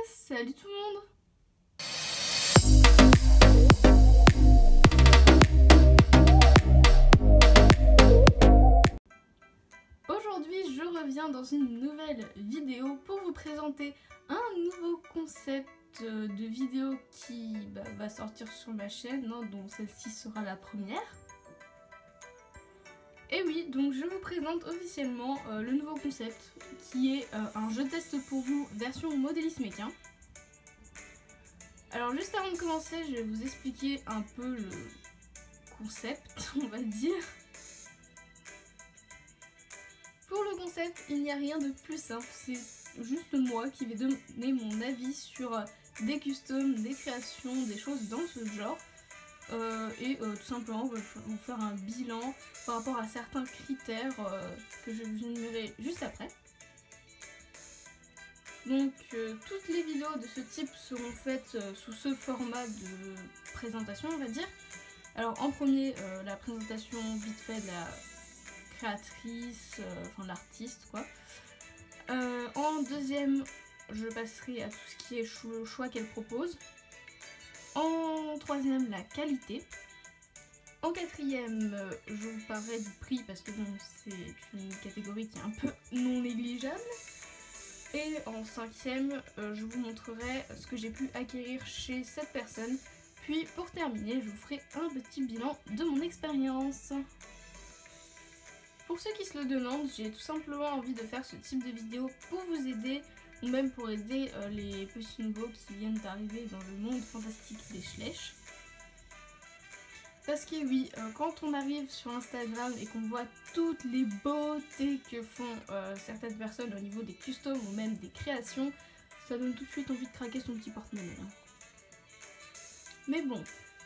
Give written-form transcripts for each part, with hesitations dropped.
Salut tout le monde! Aujourd'hui, je reviens dans une nouvelle vidéo pour vous présenter un nouveau concept de vidéo qui va sortir sur ma chaîne, dont celle-ci sera la première. Et oui, donc je vous présente officiellement le nouveau concept qui est un jeu test pour vous version modélisme mécain. Alors juste avant de commencer, je vais vous expliquer un peu le concept, on va dire. Pour le concept, il n'y a rien de plus simple, c'est juste moi qui vais donner mon avis sur des customs, des créations, des choses dans ce genre. Tout simplement, je vais vous faire un bilan par rapport à certains critères que je vais vous énumérer juste après. Donc toutes les vidéos de ce type seront faites sous ce format de présentation, on va dire. Alors en premier, la présentation vite fait de la créatrice, enfin l'artiste quoi. En deuxième, je passerai à tout ce qui est le choix qu'elle propose. En troisième, la qualité. En quatrième, je vous parlerai du prix parce que bon, c'est une catégorie qui est un peu non négligeable. Et en cinquième, je vous montrerai ce que j'ai pu acquérir chez cette personne. Puis pour terminer, je vous ferai un petit bilan de mon expérience. Pour ceux qui se le demandent, j'ai tout simplement envie de faire ce type de vidéo pour vous aider, ou même pour aider les petits nouveaux qui viennent d'arriver dans le monde fantastique des Schleich. Parce que oui, quand on arrive sur Instagram et qu'on voit toutes les beautés que font certaines personnes au niveau des customs ou même des créations, ça donne tout de suite envie de craquer son petit porte-monnaie. Mais bon,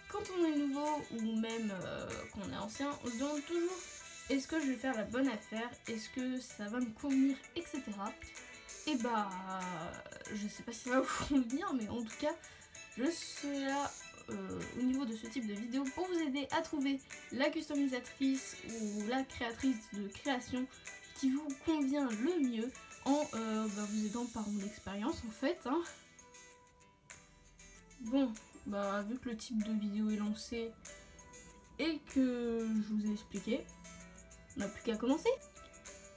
quand on est nouveau ou même qu'on est ancien, on se demande toujours est-ce que je vais faire la bonne affaire, est-ce que ça va me convenir, etc. Et je sais pas si ça va vous convenir, mais en tout cas, je serai là au niveau de ce type de vidéo pour vous aider à trouver la customisatrice ou la créatrice de création qui vous convient le mieux en vous aidant par mon expérience en fait. Bon, vu que le type de vidéo est lancé et que je vous ai expliqué, on n'a plus qu'à commencer.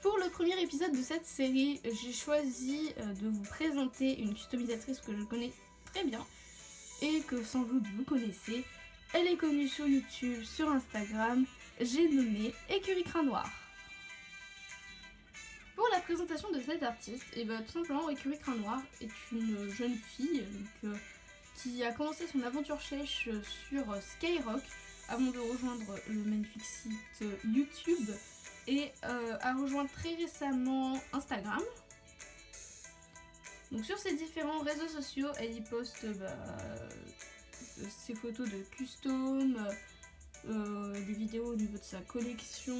Pour le premier épisode de cette série, j'ai choisi de vous présenter une customisatrice que je connais très bien et que sans doute vous connaissez. Elle est connue sur YouTube, sur Instagram, j'ai nommé Écurie Crin Noir. Pour la présentation de cette artiste, tout simplement Écurie Crin Noir est une jeune fille qui a commencé son aventure Schleich sur Skyrock avant de rejoindre le magnifique site YouTube et a rejoint très récemment Instagram. Donc sur ces différents réseaux sociaux, elle y poste ses photos de custom, des vidéos au niveau de sa collection,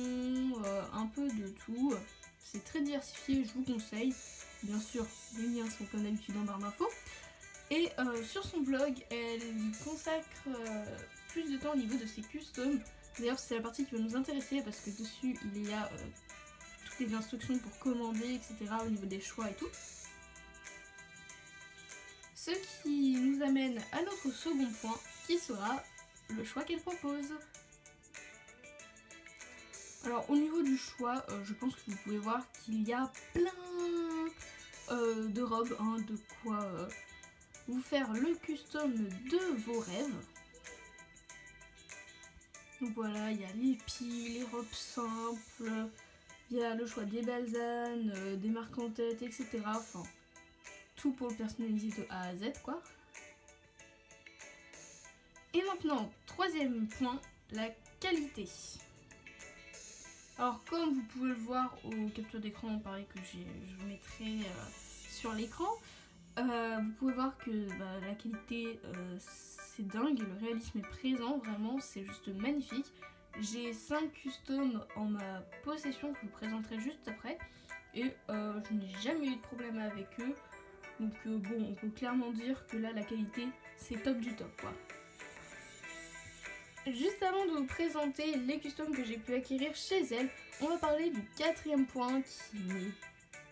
un peu de tout. C'est très diversifié, je vous conseille. Bien sûr, les liens sont comme d'habitude en barre d'infos. Et sur son blog, elle y consacre plus de temps au niveau de ses customs. D'ailleurs, c'est la partie qui va nous intéresser parce que dessus, il y a toutes les instructions pour commander, etc. au niveau des choix et tout. Ce qui nous amène à notre second point, qui sera le choix qu'elle propose. Alors au niveau du choix, je pense que vous pouvez voir qu'il y a plein de robes, de quoi vous faire le custom de vos rêves. Donc voilà, il y a les piles, les robes simples, il y a le choix des balsanes, des marques en tête, etc. Enfin, tout pour le personnaliser de A à Z quoi. Et maintenant, troisième point, la qualité. Alors comme vous pouvez le voir aux captures d'écran, pareil que je vous mettrai sur l'écran, vous pouvez voir que la qualité c'est dingue, le réalisme est présent, vraiment c'est juste magnifique. J'ai 5 customs en ma possession que je vous présenterai juste après et je n'ai jamais eu de problème avec eux. Donc bon, on peut clairement dire que là la qualité c'est top du top quoi. Juste avant de vous présenter les customs que j'ai pu acquérir chez elle, on va parler du quatrième point qui n'est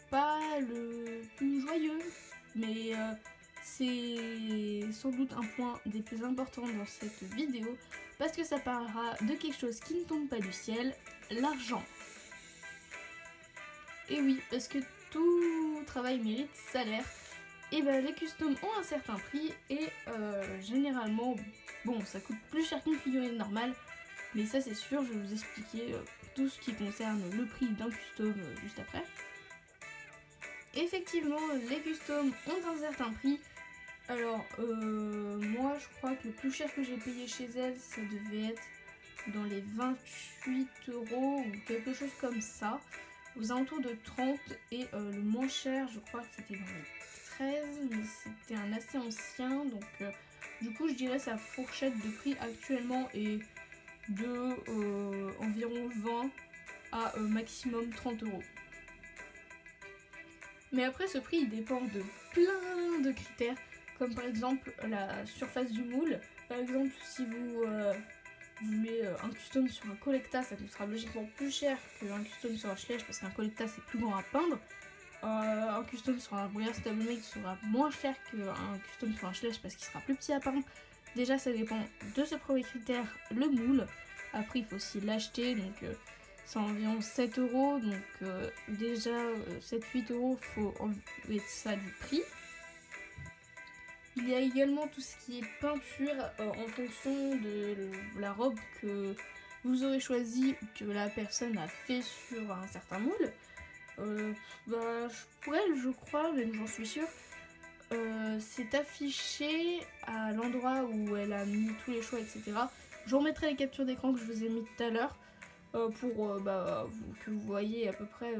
pas le plus joyeux, mais c'est sans doute un point des plus importants dans cette vidéo parce que ça parlera de quelque chose qui ne tombe pas du ciel, l'argent. Et oui, parce que tout travail mérite salaire. Et ben les customs ont un certain prix et généralement, bon, ça coûte plus cher qu'une figurine normale, mais ça c'est sûr, je vais vous expliquer tout ce qui concerne le prix d'un custom juste après. Effectivement, les customs ont un certain prix. Alors, moi je crois que le plus cher que j'ai payé chez elle, ça devait être dans les 28 € ou quelque chose comme ça, aux alentours de 30, et le moins cher, je crois que c'était dans les 13, mais c'était un assez ancien, donc du coup je dirais sa fourchette de prix actuellement est de environ 20 à maximum 30 €. Mais après ce prix il dépend de plein de critères, comme par exemple la surface du moule. Par exemple si vous voulez un custom sur un collecta, ça coûtera logiquement plus cher qu'un custom sur un Schledge parce qu'un collecta c'est plus grand à peindre. Un custom sur un Brouillard Stablemate sera moins cher qu'un custom sur un Schledge parce qu'il sera plus petit à peindre. Déjà ça dépend de ce premier critère, le moule. Après il faut aussi l'acheter, donc c'est environ 7 €, donc déjà 7-8 €, faut enlever ça du prix. Il y a également tout ce qui est peinture en fonction de la robe que vous aurez choisi, que la personne a fait sur un certain moule. Pour elle, je crois, même j'en suis sûre, c'est affiché à l'endroit où elle a mis tous les choix, etc. Je vous remettrai les captures d'écran que je vous ai mis tout à l'heure pour que vous voyez à peu près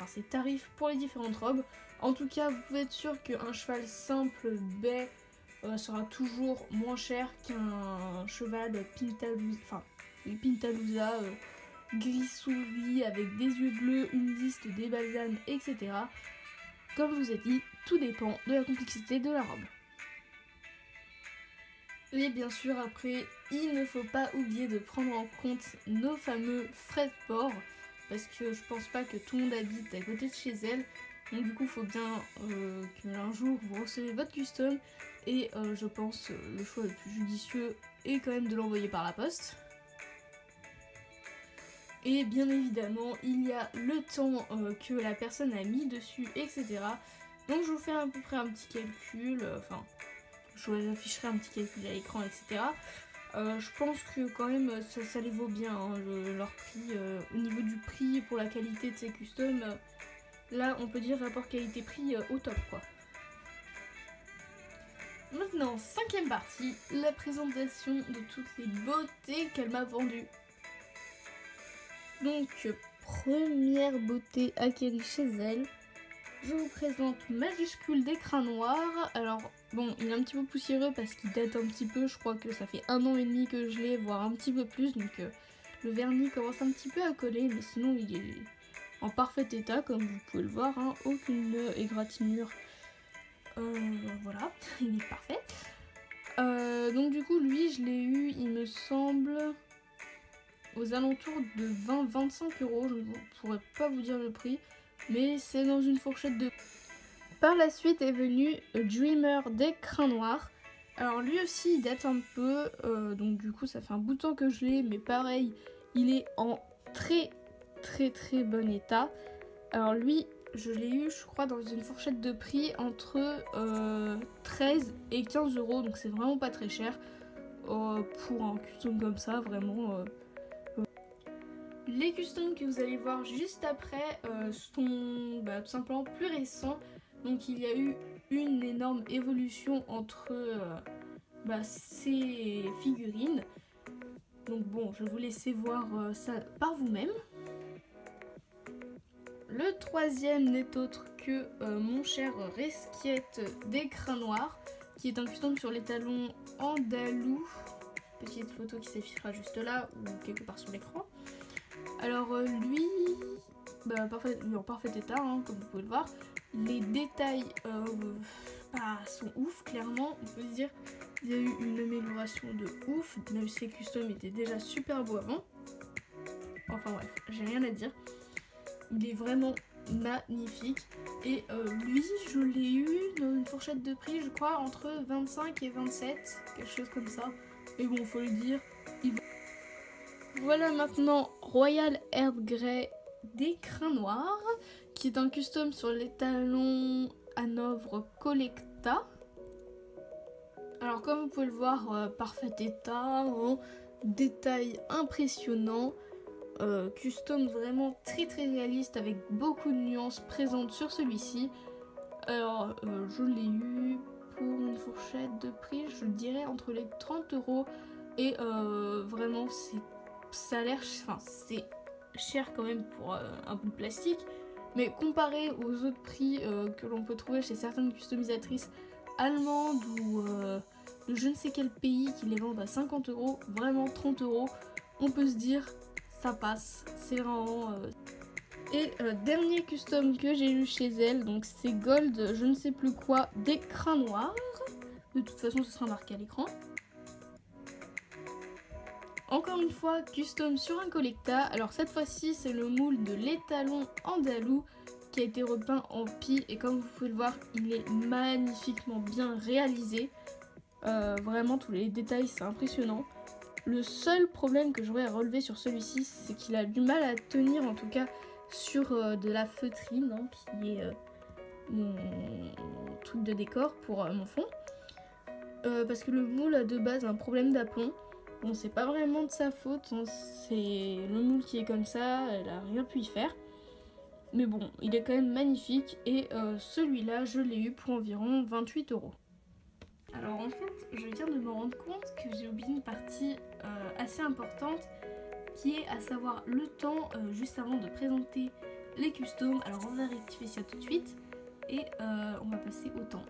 ses tarifs pour les différentes robes. En tout cas, vous pouvez être sûr qu'un cheval simple baie sera toujours moins cher qu'un cheval Pintalousa, gris souris avec des yeux bleus, une liste, des balsanes, etc. Comme je vous ai dit, tout dépend de la complexité de la robe. Et bien sûr, après, il ne faut pas oublier de prendre en compte nos fameux frais de port, parce que je pense pas que tout le monde habite à côté de chez elle. Donc du coup il faut bien qu'un jour vous recevez votre custom, et je pense le choix le plus judicieux est quand même de l'envoyer par la poste. Et bien évidemment il y a le temps que la personne a mis dessus, etc. Donc je vous fais à peu près un petit calcul, je vous afficherai un petit calcul à l'écran, etc. Je pense que quand même ça les vaut bien, hein, leur prix, au niveau du prix pour la qualité de ces customs. Là, on peut dire rapport qualité-prix au top, quoi. Maintenant, cinquième partie, la présentation de toutes les beautés qu'elle m'a vendues. Donc, première beauté acquérie chez elle, je vous présente Majuscule d'écran noir. Alors, bon, il est un petit peu poussiéreux parce qu'il date un petit peu, je crois que ça fait 1 an et demi que je l'ai, voire un petit peu plus, donc le vernis commence un petit peu à coller, mais sinon il est en parfait état, comme vous pouvez le voir, hein, aucune égratignure, voilà, il est parfait. Donc du coup, lui, je l'ai eu, il me semble, aux alentours de 20-25 €, je ne pourrais pas vous dire le prix, mais c'est dans une fourchette de... Par la suite est venu Dreamer d'écran noir. Alors lui aussi, il date un peu, donc du coup, ça fait un bout de temps que je l'ai, mais pareil, il est en très bon état. Alors lui, je l'ai eu, je crois, dans une fourchette de prix entre 13 et 15 €, donc c'est vraiment pas très cher pour un custom comme ça, vraiment. Les customs que vous allez voir juste après sont tout simplement plus récents, donc il y a eu une énorme évolution entre ces figurines. Donc bon, je vais vous laisser voir ça par vous-même. Le troisième n'est autre que mon cher Resquiette d'écran noir, qui est un custom sur les talons andalou. Petite photo qui s'affichera juste là ou quelque part sur l'écran. Alors lui, il est en parfait état, hein, comme vous pouvez le voir. Les détails sont ouf, clairement, on peut se dire. Il y a eu une amélioration de ouf, même si les customs étaient déjà super beaux avant. Enfin bref, j'ai rien à dire. Il est vraiment magnifique. Et lui, je l'ai eu dans une fourchette de prix, je crois, entre 25 et 27, quelque chose comme ça. Et bon, faut le dire. Voilà maintenant Royal Earl Grey des crins noirs, qui est un custom sur les talons Hanovre Collecta. Alors comme vous pouvez le voir, parfait état, hein, détail impressionnant, custom vraiment très réaliste avec beaucoup de nuances présentes sur celui-ci. Alors je l'ai eu pour une fourchette de prix, je dirais entre les 30 € et vraiment ça a l'air, enfin c'est cher quand même pour un bout de plastique, mais comparé aux autres prix que l'on peut trouver chez certaines customisatrices allemandes ou de je ne sais quel pays qui les vendent à 50 €, vraiment 30 €, on peut se dire ça passe, c'est vraiment... Et dernier custom que j'ai eu chez elle, donc c'est Gold je ne sais plus quoi des crins noirs, de toute façon ce sera marqué à l'écran. Encore une fois, custom sur un collecta. Alors cette fois-ci, c'est le moule de l'étalon andalou qui a été repeint en pie. Et comme vous pouvez le voir, il est magnifiquement bien réalisé. Vraiment, tous les détails, c'est impressionnant. Le seul problème que j'aurais à relever sur celui-ci, c'est qu'il a du mal à tenir, en tout cas, sur de la feutrine, hein, qui est mon truc de décor pour mon fond. Parce que le moule a de base un problème d'aplomb. Bon, c'est pas vraiment de sa faute, hein, c'est le moule qui est comme ça, elle a rien pu y faire. Mais bon, il est quand même magnifique et celui-là, je l'ai eu pour environ 28 €. Alors en fait, je viens de me rendre compte que j'ai oublié une partie assez importante qui est à savoir le temps juste avant de présenter les customs. Alors on va rectifier ça tout de suite et on va passer au temps.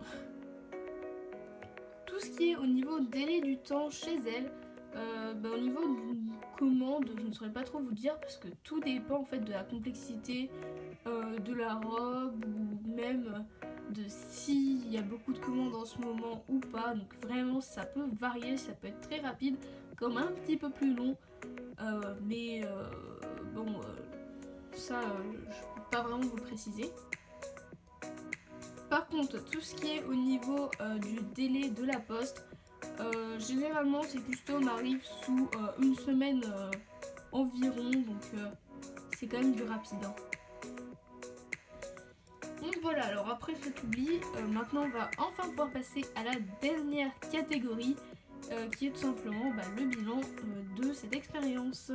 Tout ce qui est au niveau délai du temps chez elle, au niveau d'une commande, je ne saurais pas trop vous dire parce que tout dépend en fait de la complexité de la robe ou même de s'il y a beaucoup de commandes en ce moment ou pas. Donc vraiment ça peut varier, ça peut être très rapide comme un petit peu plus long. Ça je peux pas vraiment vous le préciser. Par contre, tout ce qui est au niveau du délai de la poste, généralement ces customs arrivent sous une semaine environ, donc c'est quand même du rapide, hein. Donc voilà, alors après cet oubli, maintenant on va enfin pouvoir passer à la dernière catégorie qui est tout simplement le bilan de cette expérience.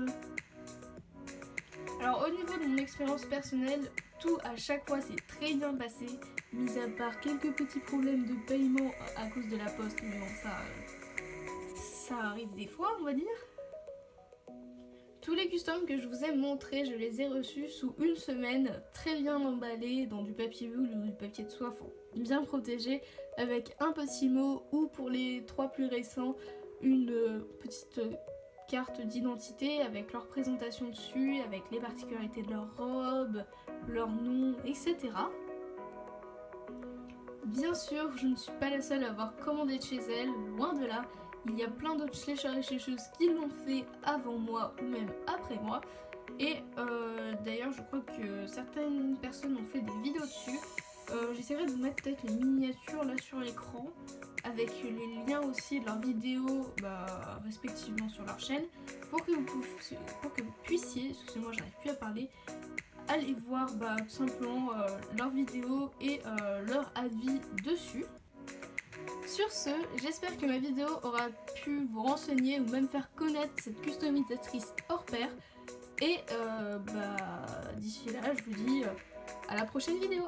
Alors au niveau de mon expérience personnelle, tout à chaque fois s'est très bien passé, mis à part quelques petits problèmes de paiement à cause de la poste, mais bon ça arrive des fois on va dire. Tous les customs que je vous ai montrés, je les ai reçus sous une semaine, très bien emballés dans du papier bulle ou du papier de soie, enfin, bien protégé, avec un petit mot ou pour les 3 plus récents, une petite carte d'identité avec leur présentation dessus, avec les particularités de leur robe, leur nom, etc. Bien sûr, je ne suis pas la seule à avoir commandé de chez elle, loin de là. Il y a plein d'autres schlécheurs et schlécheuses qui l'ont fait avant moi ou même après moi. Et d'ailleurs, je crois que certaines personnes ont fait des vidéos dessus. J'essaierai de vous mettre peut-être les miniatures là sur l'écran avec les liens aussi de leurs vidéos respectivement sur leur chaîne pour que vous puissiez, excusez-moi j'arrive plus à parler, aller voir tout simplement leurs vidéos et leur avis dessus. Sur ce, j'espère que ma vidéo aura pu vous renseigner ou même faire connaître cette customisatrice hors pair. Et d'ici là, je vous dis à la prochaine vidéo.